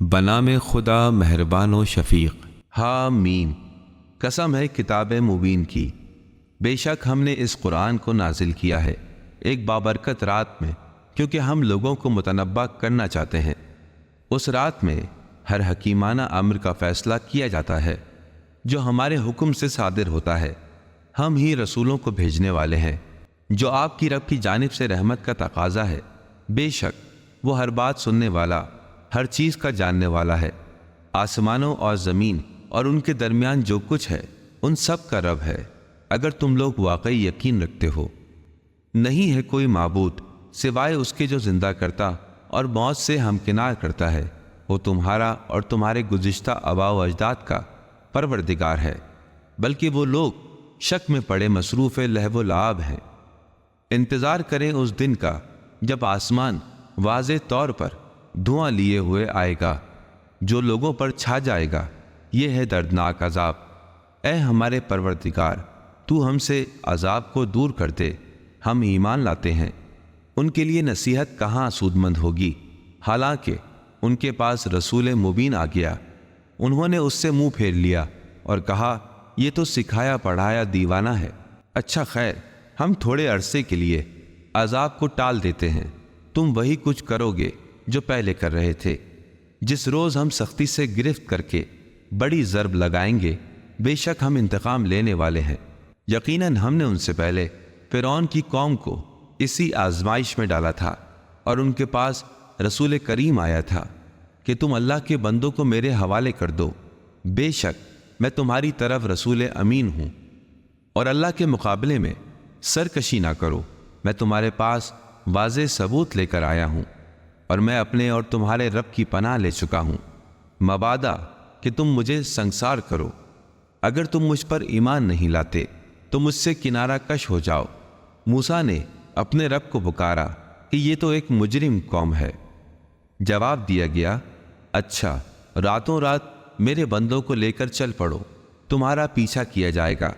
بنام خدا مہربان و شفیق۔ حامیم، قسم ہے کتاب مبین کی، بے شک ہم نے اس قرآن کو نازل کیا ہے ایک بابرکت رات میں، کیونکہ ہم لوگوں کو متنبہ کرنا چاہتے ہیں۔ اس رات میں ہر حکیمانہ امر کا فیصلہ کیا جاتا ہے جو ہمارے حکم سے صادر ہوتا ہے۔ ہم ہی رسولوں کو بھیجنے والے ہیں جو آپ کی رب کی جانب سے رحمت کا تقاضا ہے۔ بے شک وہ ہر بات سننے والا، ہر چیز کا جاننے والا ہے۔ آسمانوں اور زمین اور ان کے درمیان جو کچھ ہے ان سب کا رب ہے، اگر تم لوگ واقعی یقین رکھتے ہو۔ نہیں ہے کوئی معبود سوائے اس کے جو زندہ کرتا اور موت سے ہمکنار کرتا ہے۔ وہ تمہارا اور تمہارے گزشتہ آباء و اجداد کا پروردگار ہے، بلکہ وہ لوگ شک میں پڑے مصروف لہو و لعب ہیں۔ انتظار کریں اس دن کا جب آسمان واضح طور پر دھواں لیے ہوئے آئے گا، جو لوگوں پر چھا جائے گا۔ یہ ہے دردناک عذاب۔ اے ہمارے پروردگار، تو ہم سے عذاب کو دور کر دے، ہم ایمان لاتے ہیں۔ ان کے لیے نصیحت کہاں سود مند ہوگی، حالانکہ ان کے پاس رسول مبین آ گیا۔ انہوں نے اس سے منہ پھیر لیا اور کہا، یہ تو سکھایا پڑھایا دیوانہ ہے۔ اچھا خیر، ہم تھوڑے عرصے کے لیے عذاب کو ٹال دیتے ہیں، تم وہی کچھ کرو گے جو پہلے کر رہے تھے۔ جس روز ہم سختی سے گرفت کر کے بڑی ضرب لگائیں گے، بے شک ہم انتقام لینے والے ہیں۔ یقیناً ہم نے ان سے پہلے فرعون کی قوم کو اسی آزمائش میں ڈالا تھا، اور ان کے پاس رسول کریم آیا تھا کہ تم اللہ کے بندوں کو میرے حوالے کر دو، بے شک میں تمہاری طرف رسول امین ہوں، اور اللہ کے مقابلے میں سرکشی نہ کرو۔ میں تمہارے پاس واضح ثبوت لے کر آیا ہوں، اور میں اپنے اور تمہارے رب کی پناہ لے چکا ہوں، مبادا کہ تم مجھے سنگسار کرو۔ اگر تم مجھ پر ایمان نہیں لاتے تو مجھ سے کنارہ کش ہو جاؤ۔ موسیٰ نے اپنے رب کو پکارا کہ یہ تو ایک مجرم قوم ہے۔ جواب دیا گیا، اچھا، راتوں رات میرے بندوں کو لے کر چل پڑو، تمہارا پیچھا کیا جائے گا،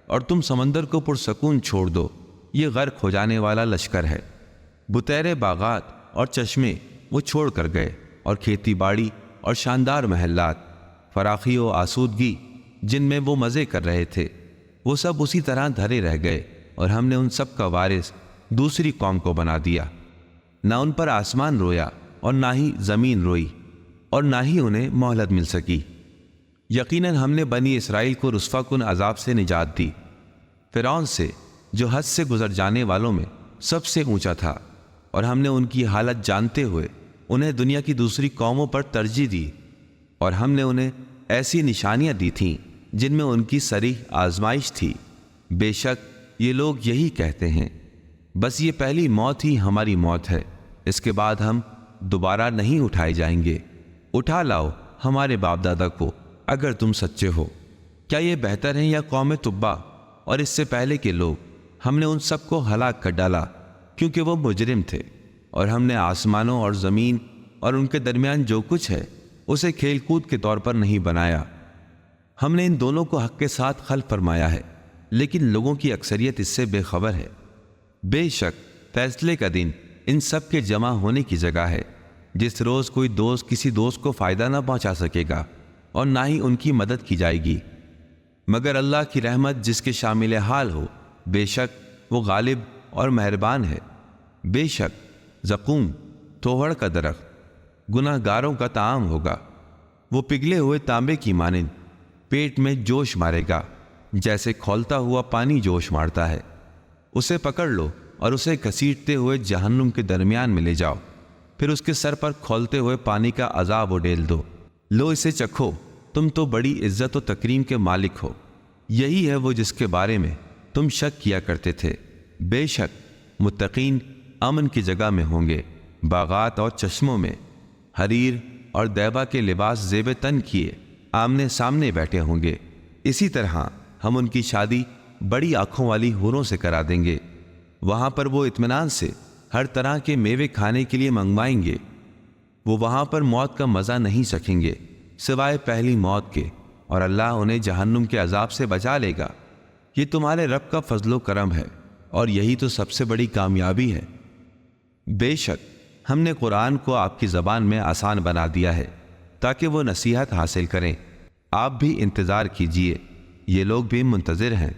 اور تم سمندر کو پرسکون چھوڑ دو، یہ غرق ہو جانے والا لشکر ہے۔ بطیرے باغات اور چشمے وہ چھوڑ کر گئے، اور کھیتی باڑی اور شاندار محلات، فراخی و آسودگی جن میں وہ مزے کر رہے تھے، وہ سب اسی طرح دھرے رہ گئے، اور ہم نے ان سب کا وارث دوسری قوم کو بنا دیا۔ نہ ان پر آسمان رویا اور نہ ہی زمین روئی، اور نہ ہی انہیں مہلت مل سکی۔ یقیناً ہم نے بنی اسرائیل کو رسوا کن عذاب سے نجات دی، فرعون سے جو حد سے گزر جانے والوں میں سب سے اونچا تھا، اور ہم نے ان کی حالت جانتے ہوئے انہیں دنیا کی دوسری قوموں پر ترجیح دی، اور ہم نے انہیں ایسی نشانیاں دی تھیں جن میں ان کی صریح آزمائش تھی۔ بے شک یہ لوگ یہی کہتے ہیں، بس یہ پہلی موت ہی ہماری موت ہے، اس کے بعد ہم دوبارہ نہیں اٹھائے جائیں گے۔ اٹھا لاؤ ہمارے باپ دادا کو اگر تم سچے ہو۔ کیا یہ بہتر ہیں یا قوم تبا اور اس سے پہلے کے لوگ؟ ہم نے ان سب کو ہلاک کر ڈالا کیونکہ وہ مجرم تھے، اور ہم نے آسمانوں اور زمین اور ان کے درمیان جو کچھ ہے اسے کھیل کود کے طور پر نہیں بنایا۔ ہم نے ان دونوں کو حق کے ساتھ خلق فرمایا ہے، لیکن لوگوں کی اکثریت اس سے بے خبر ہے۔ بے شک فیصلے کا دن ان سب کے جمع ہونے کی جگہ ہے، جس روز کوئی دوست کسی دوست کو فائدہ نہ پہنچا سکے گا، اور نہ ہی ان کی مدد کی جائے گی، مگر اللہ کی رحمت جس کے شامل حال ہو۔ بے شک وہ غالب اور مہربان ہے۔ بے شک زقوم توہڑ کا درخت گناہ گاروں کا طعام ہوگا، وہ پگھلے ہوئے تانبے کی مانند پیٹ میں جوش مارے گا، جیسے کھولتا ہوا پانی جوش مارتا ہے۔ اسے پکڑ لو اور اسے گھسیٹتے ہوئے جہنم کے درمیان میں لے جاؤ، پھر اس کے سر پر کھولتے ہوئے پانی کا عذاب اڈیل دو۔ لو اسے چکھو، تم تو بڑی عزت و تکریم کے مالک ہو۔ یہی ہے وہ جس کے بارے میں تم شک کیا کرتے تھے۔ بے شک متقین امن کی جگہ میں ہوں گے، باغات اور چشموں میں، حریر اور دیبا کے لباس زیب تن کیے آمنے سامنے بیٹھے ہوں گے۔ اسی طرح ہم ان کی شادی بڑی آنکھوں والی حوروں سے کرا دیں گے، وہاں پر وہ اطمینان سے ہر طرح کے میوے کھانے کے لیے منگوائیں گے۔ وہ وہاں پر موت کا مزہ نہیں چکھیں گے سوائے پہلی موت کے، اور اللہ انہیں جہنم کے عذاب سے بچا لے گا۔ یہ تمہارے رب کا فضل و کرم ہے، اور یہی تو سب سے بڑی کامیابی ہے۔ بے شک ہم نے قرآن کو آپ کی زبان میں آسان بنا دیا ہے، تاکہ وہ نصیحت حاصل کریں۔ آپ بھی انتظار کیجئے، یہ لوگ بھی منتظر ہیں۔